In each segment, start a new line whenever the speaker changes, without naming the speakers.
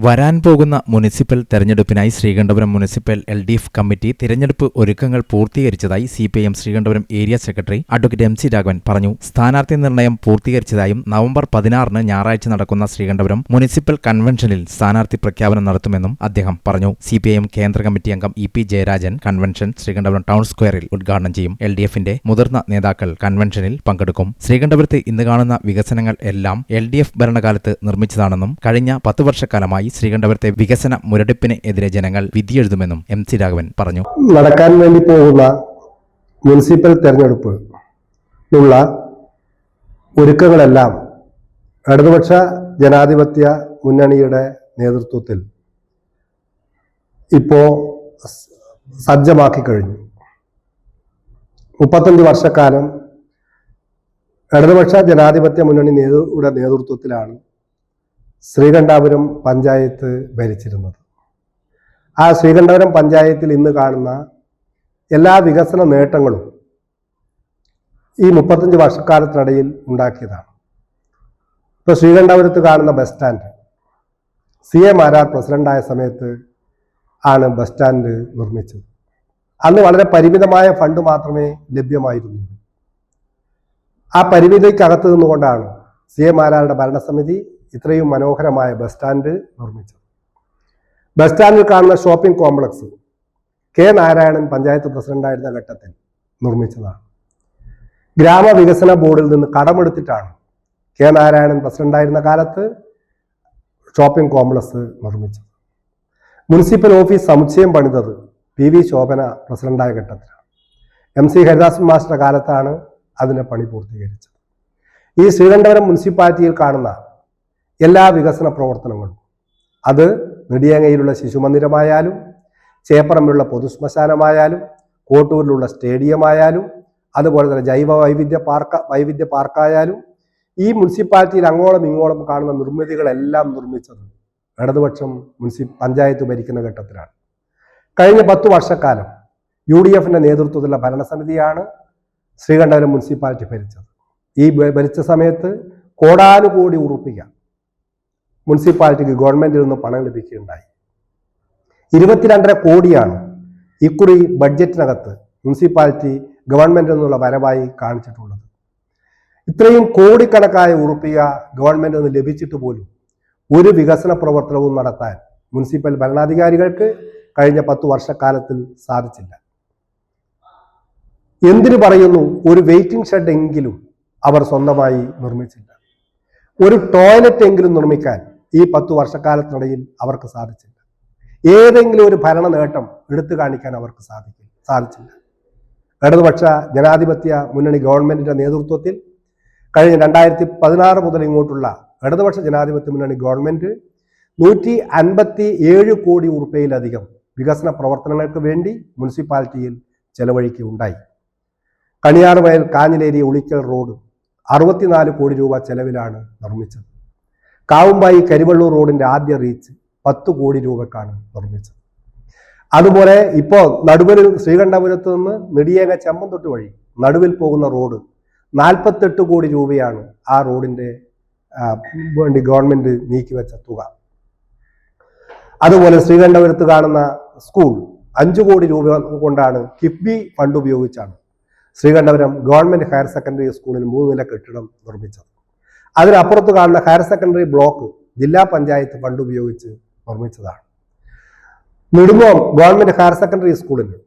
വരാൻ പോകുന്ന മുനിസിപ്പൽ തെരഞ്ഞെടുപ്പിനായി ശ്രീകണ്ഠപുരം മുനിസിപ്പൽ LDF കമ്മിറ്റി തിരഞ്ഞെടുപ്പ് ഒരുക്കങ്ങൾ പൂർത്തീകരിച്ചതായി CPIM Sreekandapuram area secretary advocate MC Raghavan പറഞ്ഞു. സ്ഥാനാർത്ഥി നിർണയം പൂർത്തീകരിച്ചതായും നവംബർ 16 ഞായറാഴ്ച നടക്കുന്ന ശ്രീകണ്ഠപുരം മുനിസിപ്പൽ കൺവെൻഷനിൽ സ്ഥാനാർത്ഥി പ്രഖ്യാപനം നടത്തുമെന്നും അദ്ദേഹം പറഞ്ഞു. CPIM കേന്ദ്ര കമ്മിറ്റി അംഗം EP Jayarajan convention Sreekandapuram town സ്ക്വയറിൽ ഉദ്ഘാടനം ചെയ്യും. LDFന്റെ മുതിർന്ന നേതാക്കൾ കൺവെൻഷനിൽ പങ്കെടുക്കും. ശ്രീകണ്ഠപുരത്ത് ഇന്ന് കാണുന്ന വികസനങ്ങൾ എല്ലാം LDF ഭരണകാലത്ത് നിർമ്മിച്ചതാണെന്നും കഴിഞ്ഞ 10 വർഷക്കാലമായി ശ്രീകണ്ഠപുരത്തെ വികസന മുരടിപ്പിന് എതിരെ ജനങ്ങൾ വിധിയെഴുതുമെന്നും MC രാഘവൻ പറഞ്ഞു.
നടക്കാൻ വേണ്ടി പോകുന്ന മുനിസിപ്പൽ തെരഞ്ഞെടുപ്പിനുള്ള ഒരുക്കങ്ങളെല്ലാം ഇടതുപക്ഷ ജനാധിപത്യ മുന്നണിയുടെ നേതൃത്വത്തിൽ ഇപ്പോ സജ്ജമാക്കി കഴിഞ്ഞു. 35 വർഷക്കാലം ഇടതുപക്ഷ ജനാധിപത്യ മുന്നണിയുടെ നേതൃത്വത്തിലാണ് ശ്രീകണ്ഠപുരം പഞ്ചായത്ത് ഭരിച്ചിരുന്നത്. ആ ശ്രീകണ്ഠപുരം പഞ്ചായത്തിൽ ഇന്ന് കാണുന്ന എല്ലാ വികസന നേട്ടങ്ങളും ഈ 35 വർഷക്കാലത്തിനിടയിൽ ഉണ്ടാക്കിയതാണ്. ഇപ്പോൾ ശ്രീകണ്ഠപുരത്ത് കാണുന്ന ബസ് സ്റ്റാൻഡ് CA മാരാർ പ്രസിഡന്റായ സമയത്ത് ആണ് ബസ് സ്റ്റാൻഡ് നിർമ്മിച്ചത്. അന്ന് വളരെ പരിമിതമായ ഫണ്ട് മാത്രമേ ലഭ്യമായിരുന്നുള്ളൂ. ആ പരിമിതിക്കകത്ത് നിന്നുകൊണ്ടാണ് CA മാരാരുടെ ഭരണസമിതി ഇത്രയും മനോഹരമായ ബസ് സ്റ്റാൻഡ് നിർമ്മിച്ചത്. ബസ് സ്റ്റാൻഡിൽ കാണുന്ന shopping complex K Narayanan panchayat പ്രസിഡന്റായിരുന്ന ഘട്ടത്തിൽ നിർമ്മിച്ചതാണ്. ഗ്രാമവികസന ബോർഡിൽ നിന്ന് കടമെടുത്തിട്ടാണ് K നാരായണൻ പ്രസിഡന്റായിരുന്ന കാലത്ത് ഷോപ്പിംഗ് കോംപ്ലക്സ് നിർമ്മിച്ചത്. മുനിസിപ്പൽ ഓഫീസ് സമുച്ചയം പണിതത് PV ശോഭന പ്രസിഡന്റായ ഘട്ടത്തിലാണ്. MC ഹരിദാസൻ മാസ്റ്ററുടെ കാലത്താണ് അതിന്റെ പണി പൂർത്തീകരിച്ചത്. ഈ ശ്രീകണ്ഠപുരം മുനിസിപ്പാലിറ്റിയിൽ കാണുന്ന എല്ലാ വികസന പ്രവർത്തനങ്ങളും അത് നെടിയങ്ങയിലുള്ള ശിശുമന്ദിരമായാലും ചേപ്പറമ്പിലുള്ള പൊതുശ്മശാനമായാലും കോട്ടൂരിലുള്ള സ്റ്റേഡിയമായാലും അതുപോലെ തന്നെ ജൈവ വൈവിധ്യ പാർക്കായാലും ഈ മുനിസിപ്പാലിറ്റിയിൽ അങ്ങോളം ഇങ്ങോളം കാണുന്ന നിർമ്മിതികളെല്ലാം നിർമ്മിച്ചത് ഇടതുപക്ഷം പഞ്ചായത്ത് ഭരിക്കുന്ന ഘട്ടത്തിലാണ്. കഴിഞ്ഞ 10 വർഷക്കാലം UDFന്റെ നേതൃത്വത്തിലുള്ള ഭരണസമിതിയാണ് ശ്രീകണ്ഠപുരം മുനിസിപ്പാലിറ്റി ഭരിച്ചത്. ഈ ഭരിച്ച സമയത്ത് കോടാനുകോടി ഉറുപ്പിക മുനിസിപ്പാലിറ്റിക്ക് ഗവൺമെന്റിൽ നിന്ന് പണം ലഭിക്കുകയുണ്ടായി. 22.5 കോടിയാണ് ഇക്കുറി ബഡ്ജറ്റിനകത്ത് മുനിസിപ്പാലിറ്റി ഗവൺമെന്റിൽ നിന്നുള്ള വരവായി കാണിച്ചിട്ടുള്ളത്. ഇത്രയും കോടിക്കണക്കായ ഉറുപ്പിക ഗവൺമെന്റിൽ നിന്ന് ലഭിച്ചിട്ട് പോലും ഒരു വികസന പ്രവർത്തനവും നടത്താൻ മുനിസിപ്പൽ ഭരണാധികാരികൾക്ക് കഴിഞ്ഞ 10 വർഷക്കാലത്തിൽ സാധിച്ചില്ല. എന്തിനു പറയുന്നു, ഒരു വെയിറ്റിംഗ് ഷെഡ് എങ്കിലും അവർ സ്വന്തമായി നിർമ്മിച്ചില്ല. ഒരു ടോയ്ലറ്റ് എങ്കിലും നിർമ്മിക്കാൻ ഈ 10 വർഷക്കാലത്തിനിടയിൽ അവർക്ക് സാധിച്ചില്ല. ഏതെങ്കിലും ഒരു ഭരണ നേട്ടം എടുത്തു കാണിക്കാൻ അവർക്ക് സാധിച്ചില്ല. ഇടതുപക്ഷ ജനാധിപത്യ മുന്നണി ഗവൺമെന്റിന്റെ നേതൃത്വത്തിൽ കഴിഞ്ഞ 2016 മുതൽ ഇങ്ങോട്ടുള്ള ഇടതുപക്ഷ ജനാധിപത്യ മുന്നണി ഗവൺമെന്റ് 157 കോടി ഉറുപ്പികയിലധികം വികസന പ്രവർത്തനങ്ങൾക്ക് വേണ്ടി മുനിസിപ്പാലിറ്റിയിൽ ചെലവഴിക്കുകയുണ്ടായി. കണിയാർവയൽ കാഞ്ഞിലേരി ഉളിക്കൽ റോഡ് 64 കോടി രൂപ ചെലവിലാണ് നിർമ്മിച്ചത്. കാവുമ്പായി കരിവള്ളൂർ റോഡിന്റെ ആദ്യ റീച്ച് 10 കോടി രൂപക്കാണ് നിർമ്മിച്ചത്. അതുപോലെ ഇപ്പോൾ നടുവിൽ ശ്രീകണ്ഠപുരത്ത് നിന്ന് നെടിയേങ്ങ ചെമ്പന്തൊട്ട് വഴി നടുവിൽ പോകുന്ന റോഡ് 48 കോടി രൂപയാണ് ആ റോഡിന്റെ വേണ്ടി ഗവൺമെന്റ് നീക്കിവെച്ച തുക. അതുപോലെ ശ്രീകണ്ഠപുരത്ത് കാണുന്ന സ്കൂൾ 5 കോടി രൂപ കൊണ്ടാണ് കിഫ്ബി ഫണ്ട് ഉപയോഗിച്ചാണ് ശ്രീകണ്ഠപുരം ഗവൺമെന്റ് ഹയർ സെക്കൻഡറി സ്കൂളിൽ 3 നില കെട്ടിടം നിർമ്മിച്ചത്. അതിനപ്പുറത്ത് കാണുന്ന ഹയർ സെക്കൻഡറി ബ്ലോക്ക് ജില്ലാ പഞ്ചായത്ത് ഫണ്ട് ഉപയോഗിച്ച് നിർമ്മിച്ചതാണ്. നെടുങ്ങോം ഗവൺമെന്റ് ഹയർ സെക്കൻഡറി സ്കൂളിന്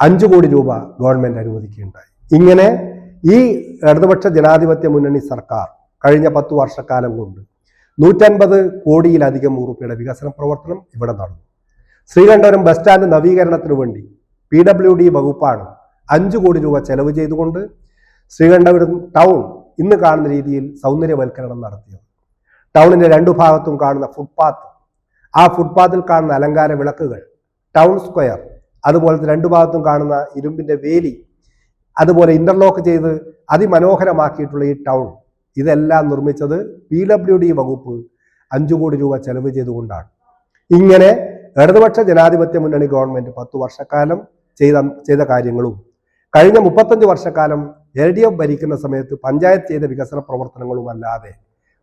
5 കോടി രൂപ ഗവൺമെന്റ് അനുവദിക്കുകയുണ്ടായി. ഇങ്ങനെ ഈ ഇടതുപക്ഷ ജനാധിപത്യ മുന്നണി സർക്കാർ കഴിഞ്ഞ 10 വർഷക്കാലം കൊണ്ട് 150 കോടിയിലധികം ഉറുപ്പിയുടെ വികസന പ്രവർത്തനം ഇവിടെ നടന്നു. ശ്രീകണ്ഠപുരം ബസ് സ്റ്റാൻഡ് നവീകരണത്തിന് വേണ്ടി PWD വകുപ്പാണ് 5 കോടി രൂപ ചെലവ് ചെയ്തുകൊണ്ട് ശ്രീകണ്ഠപുരം ടൗൺ ഇന്ന് കാണുന്ന രീതിയിൽ സൗന്ദര്യവൽക്കരണം നടത്തിയത്. ടൗണിന്റെ 2 ഭാഗത്തും കാണുന്ന ഫുട്പാത്ത്, ആ ഫുട്പാത്തിൽ കാണുന്ന അലങ്കാര വിളക്കുകൾ, ടൗൺ സ്ക്വയർ, അതുപോലെ 2 ഭാഗത്തും കാണുന്ന ഇരുമ്പിന്റെ വേലി, അതുപോലെ ഇന്റർലോക്ക് ചെയ്ത് അതിമനോഹരമാക്കിയിട്ടുള്ള ഈ ടൗൺ, ഇതെല്ലാം നിർമ്മിച്ചത് PWD വകുപ്പ് 5 കോടി രൂപ ചെലവ് ചെയ്തുകൊണ്ടാണ്. ഇങ്ങനെ ഇടതുപക്ഷ ജനാധിപത്യ മുന്നണി ഗവൺമെന്റ് 10 വർഷക്കാലം ചെയ്ത കാര്യങ്ങളും കഴിഞ്ഞ 35 വർഷക്കാലം LDF ഭരിക്കുന്ന സമയത്ത് പഞ്ചായത്ത് ചെയ്ത വികസന പ്രവർത്തനങ്ങളുമല്ലാതെ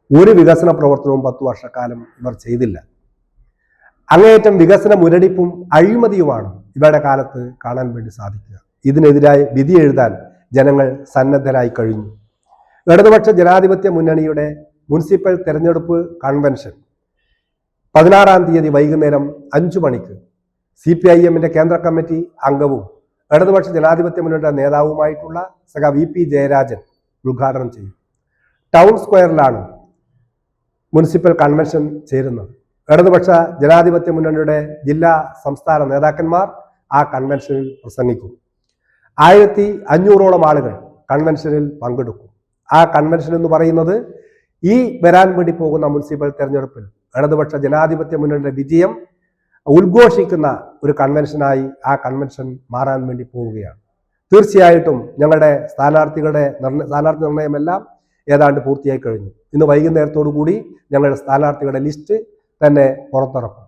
ഒരു വികസന പ്രവർത്തനവും 10 വർഷക്കാലം ഇവർ ചെയ്തില്ല. അങ്ങേയറ്റം വികസന മുരടിപ്പും അഴിമതിയുമാണ് ഇവരുടെ കാലത്ത് കാണാൻ വേണ്ടി സാധിക്കുക. ഇതിനെതിരായി വിധി എഴുതാൻ ജനങ്ങൾ സന്നദ്ധരായി കഴിഞ്ഞു. ഇടതുപക്ഷ ജനാധിപത്യ മുന്നണിയുടെ മുനിസിപ്പൽ തെരഞ്ഞെടുപ്പ് കൺവെൻഷൻ 16-ാം തീയതി വൈകുന്നേരം 5 മണിക്ക് CPIM-ന്റെ കേന്ദ്ര കമ്മിറ്റി അംഗവും ഇടതുപക്ഷ ജനാധിപത്യ മുന്നണിയുടെ നേതാവുമായിട്ടുള്ള VP ജയരാജൻ ഉദ്ഘാടനം ചെയ്യും. ടൗൺ സ്ക്വയറിലാണ് മുനിസിപ്പൽ കൺവെൻഷൻ ചേരുന്നത്. ഇടതുപക്ഷ ജനാധിപത്യ മുന്നണിയുടെ ജില്ലാ സംസ്ഥാന നേതാക്കന്മാർ ആ കൺവെൻഷനിൽ പ്രസംഗിക്കും. 1500ഓളം ആളുകൾ കൺവെൻഷനിൽ പങ്കെടുക്കും. ആ കൺവെൻഷൻ എന്ന് പറയുന്നത് ഈ വരാൻ വേണ്ടി പോകുന്ന മുനിസിപ്പൽ തെരഞ്ഞെടുപ്പിൽ ഇടതുപക്ഷ ജനാധിപത്യ മുന്നണിയുടെ വിജയം ഉദ്ഘോഷിക്കുന്ന ഒരു കൺവെൻഷനായി ആ കൺവെൻഷൻ മാറാൻ വേണ്ടി പോവുകയാണ്. തീർച്ചയായിട്ടും ഞങ്ങളുടെ സ്ഥാനാർത്ഥി നിർണയമെല്ലാം ഏതാണ്ട് പൂർത്തിയായി കഴിഞ്ഞു. ഇന്ന് വൈകുന്നേരത്തോടു കൂടി ഞങ്ങളുടെ സ്ഥാനാർത്ഥികളുടെ ലിസ്റ്റ് തന്നെ പുറത്തിറക്കും.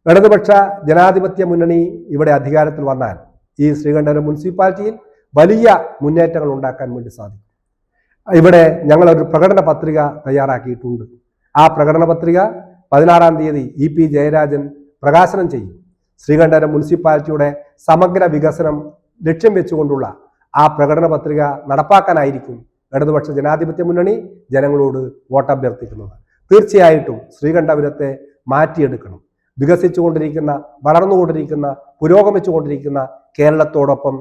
ഇടതുപക്ഷ ജനാധിപത്യ മുന്നണി ഇവിടെ അധികാരത്തിൽ വന്നാൽ ഈ ശ്രീകണ്ഠപുരം മുനിസിപ്പാലിറ്റിയിൽ വലിയ മുന്നേറ്റങ്ങൾ ഉണ്ടാക്കാൻ വേണ്ടി സാധിക്കും. ഇവിടെ ഞങ്ങളൊരു പ്രകടന പത്രിക തയ്യാറാക്കിയിട്ടുണ്ട്. ആ പ്രകടന പത്രിക 16-ാം തീയതി EP ജയരാജൻ പ്രകാശനം ചെയ്യും. ശ്രീകണ്ഠപുരം മുനിസിപ്പാലിറ്റിയുടെ സമഗ്ര വികസനം ലക്ഷ്യം വെച്ചുകൊണ്ടുള്ള ആ പ്രകടന പത്രിക നടപ്പാക്കാനായിരിക്കും ഇടതുപക്ഷ ജനാധിപത്യ മുന്നണി ജനങ്ങളോട് വോട്ടഭ്യർത്ഥിക്കുന്നത്. തീർച്ചയായിട്ടും ശ്രീകണ്ഠപുരത്തെ മാറ്റിയെടുക്കണം. വികസിച്ചുകൊണ്ടിരിക്കുന്ന, വളർന്നുകൊണ്ടിരിക്കുന്ന, പുരോഗമിച്ചുകൊണ്ടിരിക്കുന്ന കേരളത്തോടൊപ്പം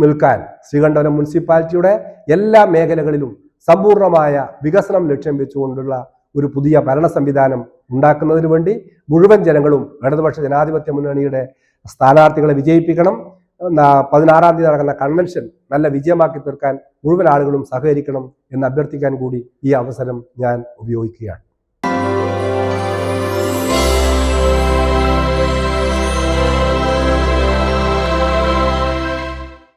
നിൽക്കാൻ ശ്രീകണ്ഠപുരം മുനിസിപ്പാലിറ്റിയുടെ എല്ലാ മേഖലകളിലും സമ്പൂർണമായ വികസനം ലക്ഷ്യം വെച്ചുകൊണ്ടുള്ള ഒരു പുതിയ ഭരണ സംവിധാനം ഉണ്ടാക്കുന്നതിന് വേണ്ടി മുഴുവൻ ജനങ്ങളും ഇടതുപക്ഷ ജനാധിപത്യ മുന്നണിയുടെ സ്ഥാനാർത്ഥികളെ വിജയിപ്പിക്കണം. 16-ാം തീയതി നടക്കുന്ന കൺവെൻഷൻ നല്ല വിജയമാക്കി തീർക്കാൻ മുഴുവൻ ആളുകളും സഹകരിക്കണം എന്ന് അഭ്യർത്ഥിക്കാൻ കൂടി ഈ അവസരം ഞാൻ ഉപയോഗിക്കുകയാണ്.